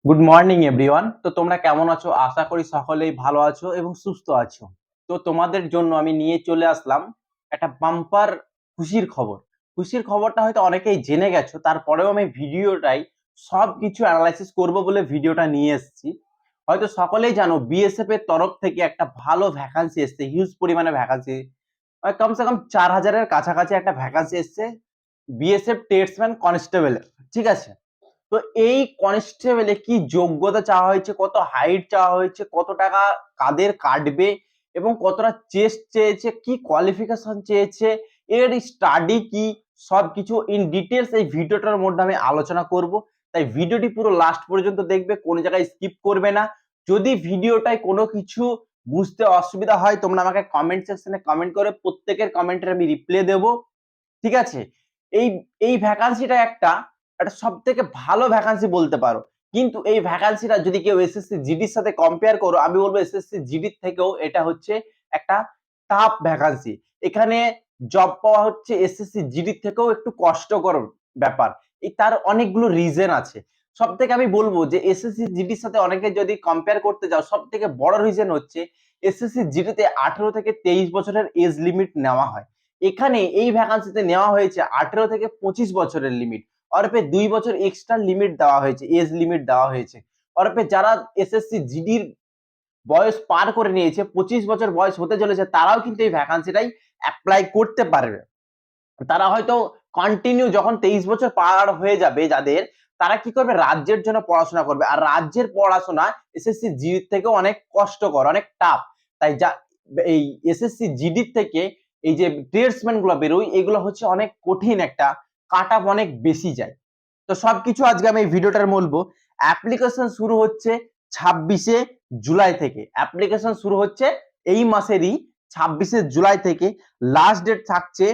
Good morning everyone. তো তোমরা কেমন আছো? আশা করি সকলেই ভালো আছো এবং সুস্থ আছো। তো তোমাদের জন্য আমি নিয়ে চলে আসলাম একটা বাম্পার খুশির খবর। খুশির খবরটা হয়তো অনেকেই জেনে গেছো, তারপরেও আমি ভিডিওটাই সবকিছু অ্যানালাইসিস করব বলে ভিডিওটা নিয়ে এসেছি। হয়তো সকলেই জানো বিএসএফ এর তরফ থেকে একটা ভালো ভ্যাকান্সি এসছে, হিউজ পরিমাণে ভ্যাকান্সি, কমসে কম 4000-এর কাছাকাছি একটা ভ্যাকান্সি এসছে বিএসএফ টেটসম্যান কনস্টেবলের। ঠিক আছে? তো এই কনস্টেবলে কি যোগ্যতা চাওয়া হয়েছে, কত হাইট চাওয়া হয়েছে, কত টাকা কাদের কাটবে এবং কতটা চেস্ট চেয়েছে, কি কোয়ালিফিকেশন চেয়েছে, এর স্টাডি কি, সবকিছু ইন ডিটেলস এই ভিডিওটার মধ্যে আমি আলোচনা করব। তাই ভিডিওটি পুরো লাস্ট পর্যন্ত দেখবে, কোন জায়গায় স্কিপ করবে না। যদি ভিডিওটায় কোনো কিছু বুঝতে অসুবিধা হয় তোমরা আমাকে কমেন্ট সেকশনে কমেন্ট করে প্রত্যেকের কমেন্টের আমি রিপ্লাই দেব। ঠিক আছে? এই এই ভ্যাকান্সিটা একটা একটা সবথেকে ভালো ভ্যাকান্সি বলতে পারো। কিন্তু এই ভ্যাকান্সিটা যদি কেউ এসএসসি জিডির সাথে কম্পেয়ার করো, আমি বলবো এসএসসি জিডির থেকেও এটা হচ্ছে একটা টাফ ভ্যাকান্সি। এখানে জব পাওয়া হচ্ছে এসএসসি জিডির থেকেও একটু কষ্টকর ব্যাপার। তার অনেকগুলো রিজন আছে। সবথেকে আমি বলবো যে এসএসসি জিডির সাথে অনেকে যদি কম্পেয়ার করতে যাও, সবথেকে বড় রিজন হচ্ছে এসএসসি জিডিতে 18 থেকে 23 বছরের এজ লিমিট নেওয়া হয়। এখানে এই ভ্যাকান্সিতে নেওয়া হয়েছে 18 থেকে 25 বছরের লিমিট। অরপে 2 বছর এক্সট্রা লিমিট দেওয়া হয়েছে, এজ লিমিট দেওয়া হয়েছে। অরপে যারা এসএসসি জিডির বয়স পার করে নিয়েছে, 25 বছর বয়স হতে চলেছে, তারাও কিন্তু এই ভ্যাকান্সিটাই অ্যাপ্লাই করতে পারবে। তারা হয়তো কন্টিনিউ যখন 23 বছর পার হয়ে যাবে যাদের, তারা কি করবে, রাজ্যের জন্য পড়াশোনা করবে। আর রাজ্যের পড়াশোনা এসএসসি জিডি থেকে অনেক কষ্টকর, অনেক টাফ। তাই যা এই এসএসসি জিডি থেকে এই যে ট্রেডসম্যান গুলো বেরোয়, এগুলো হচ্ছে অনেক কঠিন, একটা কাট অফ অনেক বেশি যায়। তো সবকিছু আজকে আমি এই ভিডিওটার বলবো। অ্যাপ্লিকেশন শুরু হচ্ছে 26শে জুলাই থেকে। অ্যাপ্লিকেশন শুরু হচ্ছে এই মাসেরই 26শে জুলাই থেকে। লাস্ট ডেট থাকছে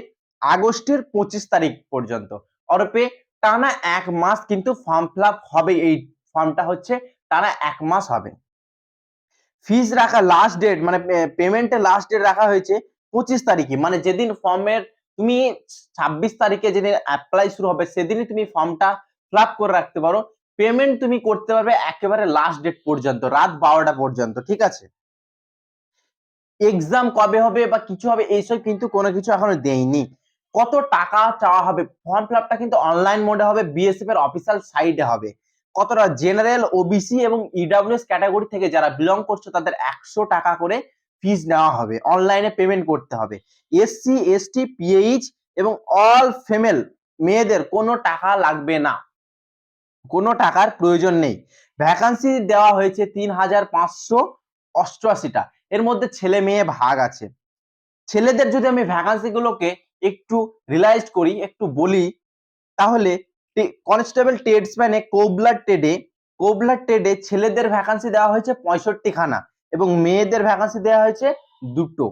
আগস্টের 25 তারিখ পর্যন্ত। অরপে টানা 1 মাস কিন্তু ফর্ম ফিল আপ হবে। এই ফর্মটা হচ্ছে টানা 1 মাস হবে। ফিস রাখা লাস্ট ডেট মানে পেমেন্টের লাস্ট ডেট রাখা হয়েছে 25 তারিখে। মানে যেদিন ফর্মের তুমি 26 তারিখে যেদিন অ্যাপ্লাই শুরু হবে সেদিনই তুমি ফর্মটা ফিল আপ করে রাখতে পারো। পেমেন্ট তুমি করতে পারবে একেবারে লাস্ট ডেট পর্যন্ত, রাত 12টা পর্যন্ত। ঠিক আছে? এক্সাম কবে হবে বা কিছু হবে এইসব কিন্তু কোনো কিছু এখনো দেয়নি। কত টাকা চাওয়া হবে, ফর্ম ফিল আপটা কিন্তু অনলাইন মোডে হবে, বিএসএফ এর অফিসিয়াল সাইটে হবে। কতটা জেনারেল, ওবিসি এবং ইডব্লিউএস ক্যাটাগরি থেকে যারা বিলং করছে তাদের 100 টাকা করে ফিস নেওয়া হবে, অনলাইনে পেমেন্ট করতে হবে। এসসি এসটি পিএইচ এবং অল ফিমেল মেয়েদের কোনো টাকা লাগবে না, কোনো টাকার প্রয়োজন নেই। ভ্যাকান্সি দেওয়া হয়েছে 3588টা। এর মধ্যে ছেলে মেয়ে ভাগ আছে। ছেলেদের যদি আমি ভ্যাকান্সি গুলোকে একটু রিলাইজ করি, একটু বলি, তাহলে কনস্টেবল ট্রেডসম্যানে কোবলার ট্রেডে ছেলেদের ভ্যাকান্সি দেওয়া হয়েছে 65 খানা এবং মেয়েদের ভ্যাকান্সি দেওয়া হয়েছে দুটো।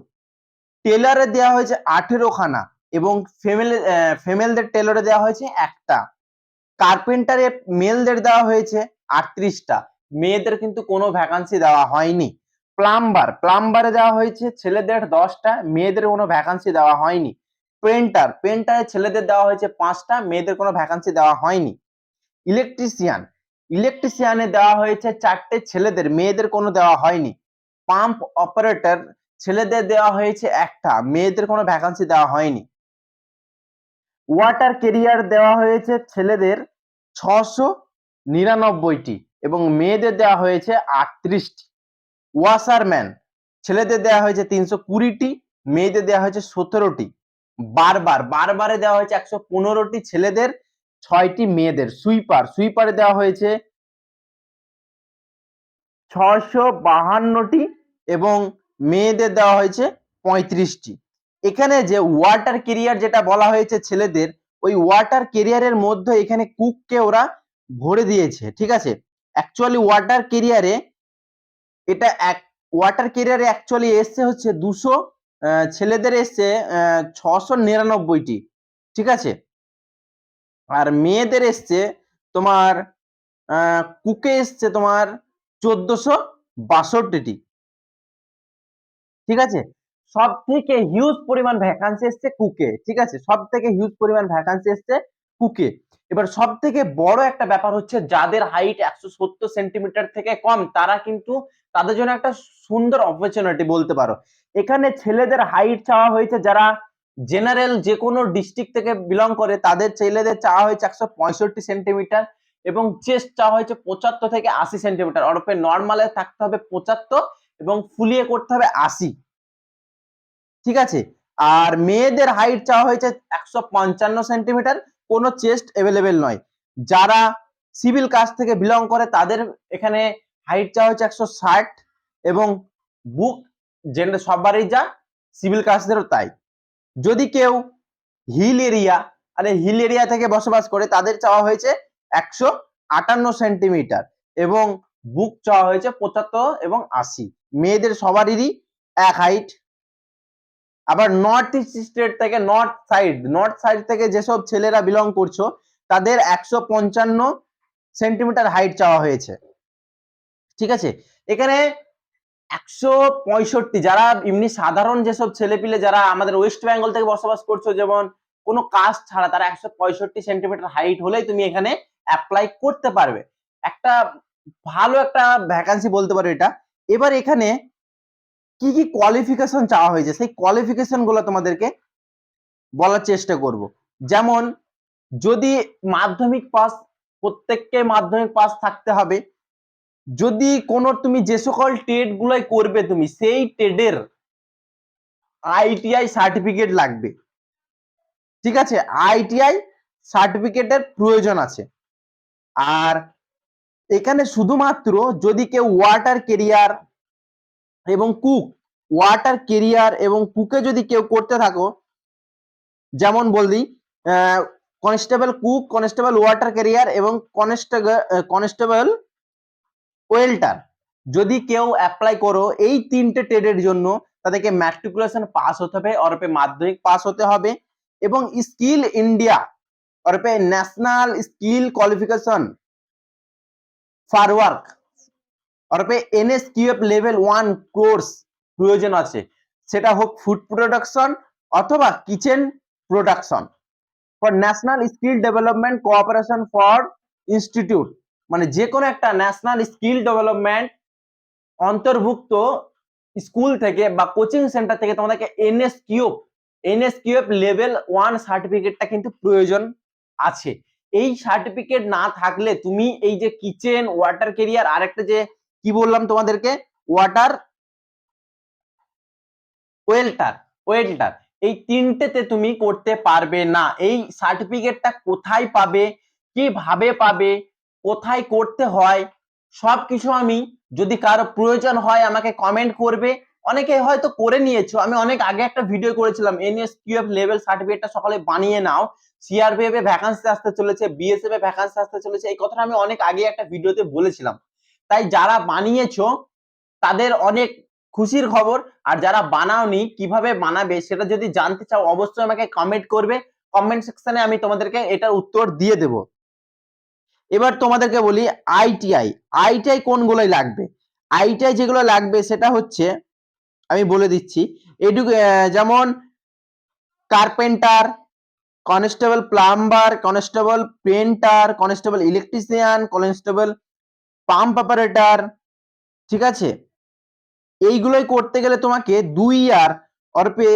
টেলারে দেওয়া হয়েছে 18 খানা এবং ফিমেলদের টেলরে দেওয়া হয়েছে একটা। কার্পেন্টারে মেলদের দেওয়া হয়েছে 38টা, মেয়েদের কিন্তু কোনো ভ্যাকান্সি দেওয়া হয়নি। প্লাম্বারে দেওয়া হয়েছে ছেলেদের 10টা, মেয়েদের কোনো ভ্যাকান্সি দেওয়া হয়নি। পেন্টারে ছেলেদের দেওয়া হয়েছে 5টা, মেয়েদের কোনো ভ্যাকান্সি দেওয়া হয়নি। ইলেকট্রিশিয়ানে দেওয়া হয়েছে 4টে, ছেলেদের, মেয়েদের কোনো দেওয়া হয়নি। পাম্প অপারেটর ছেলেদের দেওয়া হয়েছে একটা, মেয়েদের কোনো ভ্যাকান্সি দেওয়া হয়নি। ওয়াটার কেরিয়ার দেওয়া হয়েছে ছেলেদের 699টি এবং মেয়েদের দেওয়া হয়েছে 38টি। ওয়াশারম্যান ছেলেদের দেওয়া হয়েছে 320টি, মেয়েদের দেওয়া হয়েছে 17টি। বারবারে দেওয়া হয়েছে 115টি, ছেলেদের 6টি, মেয়েদের। সুইপারে দেওয়া হয়েছে 652টি এবং মেয়েদের দেওয়া হয়েছে 35টি। এখানে যে ওয়াটার কেরিয়ার যেটা বলা হয়েছে ছেলেদের, ওই ওয়াটার কেরিয়ারের মধ্যে এখানে কুককে ওরা ভরে দিয়েছে। ঠিক আছে? অ্যাকচুয়ালি ওয়াটার কেরিয়ারে অ্যাকচুয়ালি এসছে হচ্ছে 200, ছেলেদের এসছে 699টি। ঠিক আছে? আর মেয়েদের এসছে তোমার কুকে এসছে তোমার 1462টি। ঠিক আছে? সব থেকে হিউজ পরিমাণ ভ্যাকান্সি এসছে কুকে। ঠিক আছে? সব থেকে হিউজ পরিমাণ ভ্যাকান্সি এসছে কুকে। এবার সব থেকে বড় একটা ব্যাপার হচ্ছে যাদের হাইট 170 সেন্টিমিটার থেকে কম তারা কিন্তু তাদের জন্য একটা সুন্দর অপরচুনিটি বলতে পারো। এখানে ছেলেদের হাইট চাওয়া হয়েছে যারা জেনারেল যে কোনো ডিস্ট্রিক্ট থেকে বিলং করে তাদের ছেলেদের চাওয়া হয়েছে 165 সেন্টিমিটার এবং চেস্ট চাওয়া হয়েছে 75 থেকে 80 সেন্টিমিটার। অরূপে নর্মালে থাকতে হবে 75 এবং ফুলিয়ে করতে হবে 80, ঠিক আছে। আর মেয়েদের হাইট চাওয়া হয়েছে 155 সেন্টিমিটার, কোনো চেস্ট অ্যাভেলেবেল নয়। যারা সিভিল কাস্ট থেকে বিলং করে তাদের এখানে হাইট চাওয়া হয়েছে 160 এবং বুক জেন্ডার সবারই যা সিভিল কাস্টদেরও তাই। যদি কেউ হিল এরিয়া থেকে বসবাস করে তাদের চাওয়া হয়েছে 158 সেন্টিমিটার এবং বুক চাওয়া হয়েছে 75 এবং 80। মেয়েদের সবারই এক হাইট। আবার নর্থ ইস্ট স্টেট থেকে নর্থ সাইড থেকে যেসব ছেলেরা বিলং করছো তাদের 155 সেন্টিমিটার হাইট চাওয়া হয়েছে, ঠিক আছে। এখানে 165 যারা এমনি সাধারণ যেসব ছেলেপিলে যারা আমাদের ওয়েস্ট বেঙ্গল থেকে বসবাস করছো যেমন কোনো কাস্ট ছাড়া তারা 165 সেন্টিমিটার হাইট হলেই তুমি এখানে অ্যাপ্লাই করতে পারবে। একটা ভালো একটা ভ্যাকান্সি বলতে পারো এটা। এবার এখানে কি কি কোয়ালিফিকেশন চাওয়া হয়েছে সেই কোয়ালিফিকেশন গুলো তোমাদেরকে বলার চেষ্টা করব। যেমন যদি মাধ্যমিক পাস, প্রত্যেককে মাধ্যমিক পাস থাকতে হবে। যদি কোনো তুমি যে সকল ট্রেড গুলাই করবে তুমি সেই ট্রেডের আইটিআই সার্টিফিকেট লাগবে, ঠিক আছে। আইটিআই সার্টিফিকেটের প্রয়োজন আছে। আর এখানে শুধুমাত্র যদি কেউ ওয়াটার কেরিয়ার এবং কুকে যদি কেউ করতে থাকো, যেমন বললি constable cook, constable water career এবং কনস্টেবল ওয়েল্টার যদি কেউ অ্যাপ্লাই করো এই তিনটে ট্রেডের জন্য তাদেরকে ম্যাট্রিকুলেশন পাস হতে হবে অরূপে মাধ্যমিক পাস হতে হবে এবং স্কিল ইন্ডিয়া অরূপে national skill qualification for work অরূপে এনএসকিউএফ লেভেল 1 কোর্স প্রয়োজন আছে, সেটা হোক ফুড প্রোডাকশন অথবা kitchen production for national skill development cooperation for institute, মানে যে কোনো একটা ন্যাশনাল স্কিল ডেভেলপমেন্ট অন্তর্ভুক্ত স্কুল থেকে বা কোচিং সেন্টার থেকে তোমাদেরকে এনএসকিউএফ লেভেল 1 সার্টিফিকেটটা কিন্তু প্রয়োজন আছে। এই সার্টিফিকেট না থাকলে তুমি এই যে কিচেন ওয়াটার ক্যারিয়ার আর একটা যে কি বললাম তোমাদেরকে ওয়াটার ওয়েল্টার এই তিনটেতে তুমি করতে পারবে না। এই সার্টিফিকেটটা কোথায় পাবে, কিভাবে পাবে, কোথায় করতে হয় সবকিছু আমি যদি কারো প্রয়োজন হয় আমাকে কমেন্ট করবে। অনেকে হয়তো করে নিয়েছো, আমি অনেক আগে একটা ভিডিও করেছিলাম এনএসকিউএফ লেভেল সার্টিফিকেটটা সকলে বানিয়ে নাও, সিআরপিএফ এ ভ্যাকান্সি আসতে চলেছে, বিএসএফ এ ভ্যাকান্সি আসতে চলেছে, এই কথাটা আমি অনেক আগে একটা ভিডিওতে বলেছিলাম। তাই যারা বানিয়েছো তাদের অনেক খুশির খবর, আর যারা বানাওনি কিভাবে বানাবে সেটা যদি জানতে চাও অবশ্যই আমাকে কমেন্ট করবে, কমেন্ট সেকশনে আমি তোমাদেরকে এটার উত্তর দিয়ে দেব। এবার তোমাদেরকে বলি আইটিআই কোনগুলোই লাগবে। আইটিআই যেগুলো লাগবে সেটা হচ্ছে আমি বলে দিচ্ছি যেমন carpenter, constable plumber, constable painter, constable electrician, constable pump operator, ঠিক আছে। এইগুলোই করতে গেলে তোমাকে 2 ইয়ার অরপে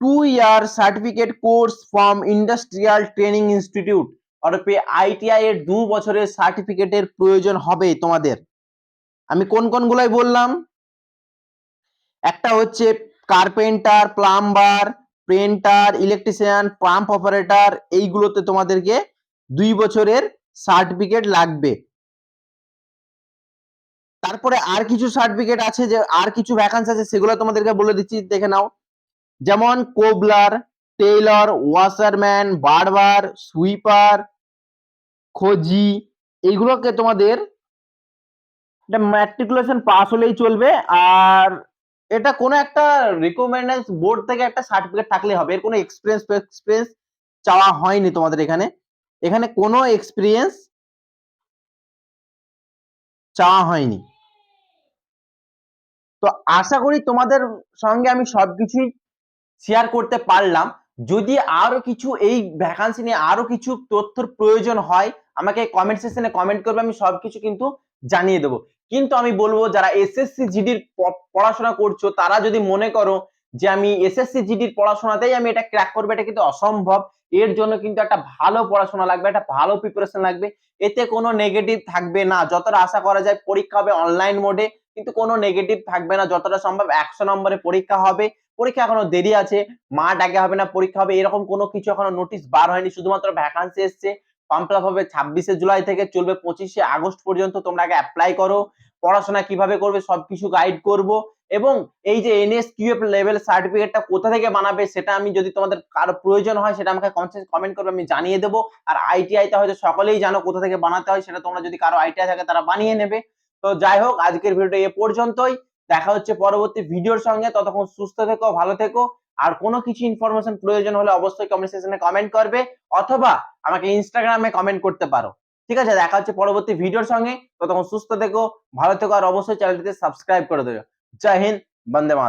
2 year certificate course from industrial training institute অরপে আইটিআই এর 2 বছরের সার্টিফিকেটের প্রয়োজন হবে তোমাদের। আমি কোন কোনগুলাই বললাম, একটা হচ্ছে carpenter, plumber, painter, electrician, pump operator, এইগুলোতে তোমাদেরকে 2 বছরের সার্টিফিকেট লাগবে। তারপরে আর কিছু সার্টিফিকেট আছে, যে আর কিছু ভ্যাকান্সি আছে সেগুলো তোমাদেরকে বলে দিচ্ছি, দেখে নাও। যেমন কোবলার, টেইলর, ওয়াশারম্যান, বারবার, সুইপার, খোঁজি, এইগুলোকে তোমাদের ম্যাট্রিকুলেশন পাস হলেই চলবে। আর এটা কোনো একটা রিকমেন্ডেড বোর্ড থেকে একটা সার্টিফিকেট থাকলে হবে, এর কোনো এক্সপিরিয়েন্স চাওয়া হয়নি তোমাদের এখানে, এখানে কোনো এক্সপিরিয়েন্স চাওয়া হয়নি। তো আশা করি তোমাদের সঙ্গে আমি সবকিছুই শেয়ার করতে পারলাম। যদি আরো কিছু এই ভ্যাকান্সি নিয়ে আরো কিছু তথ্যের প্রয়োজন হয় আমাকে কমেন্ট সেকশনে কমেন্ট করবে, আমি সবকিছু কিন্তু জানিয়ে দেবো। কিন্তু আমি বলবো যারা এসএসসি জিডির পড়াশোনা করছো তারা যদি মনে করো যে আমি এসএসসি জিডির পড়াশোনাতেই আমি এটা ক্র্যাক করবো, এটা কিন্তু অসম্ভব। এর জন্য কিন্তু একটা ভালো পড়াশোনা লাগবে, একটা ভালো প্রিপারেশন লাগবে। এতে কোনো নেগেটিভ থাকবে না, যতটা আশা করা যায় পরীক্ষা হবে অনলাইন মোডে, কিন্তু কোনো নেগেটিভ থাকবে না, যতটা সম্ভব 100 নম্বরে পরীক্ষা হবে। পরীক্ষা এখনো দেরি আছে, মার্চ আগে হবে না পরীক্ষা হবে এরকম কোনো কিছু এখনো নোটিশ বার হয়নি, শুধুমাত্র ভ্যাকান্সি এসছে। ফর্ম ফিল আপ হবে 26শে জুলাই থেকে, চলবে 25শে আগস্ট পর্যন্ত। তোমরা আগে অ্যাপ্লাই করো, পড়াশোনা কিভাবে করবে সবকিছু গাইড করব। এবং এই যে এনএসকিউএফ লেভেল সার্টিফিকেটটা কোথা থেকে বানাবে সেটা আমি, যদি তোমাদের কারো প্রয়োজন হয় সেটা আমাকে কমেন্ট করবে, আমি জানিয়ে দেবো। আর আইটিআই তে হয়তো সকলেই জানো কোথা থেকে বানাতে হয়, সেটা তোমরা যদি কারো আইটিআই থাকে তারা বানিয়ে নেবে। তো যাই হোক, আজকের ভিডিওটা এ পর্যন্তই। দেখা হচ্ছে পরবর্তী ভিডিওর সঙ্গে, ততক্ষণ সুস্থ থেকো, ভালো থেকো। আর কোনো কিছু ইনফরমেশন প্রয়োজন হলে অবশ্যই কমেন্ট সেকশনে কমেন্ট করবে, অথবা আমাকে ইনস্টাগ্রামে কমেন্ট করতে পারো। ঠিক আছে, দেখা হচ্ছে পরবর্তী ভিডিওর সঙ্গে। ততক্ষণ সুস্থ থেকো, ভালো থেকো, আর অবশ্যই চ্যানেলটিতে সাবস্ক্রাইব করে দেবে। জয় হিন্দ, বন্দে মাতরম।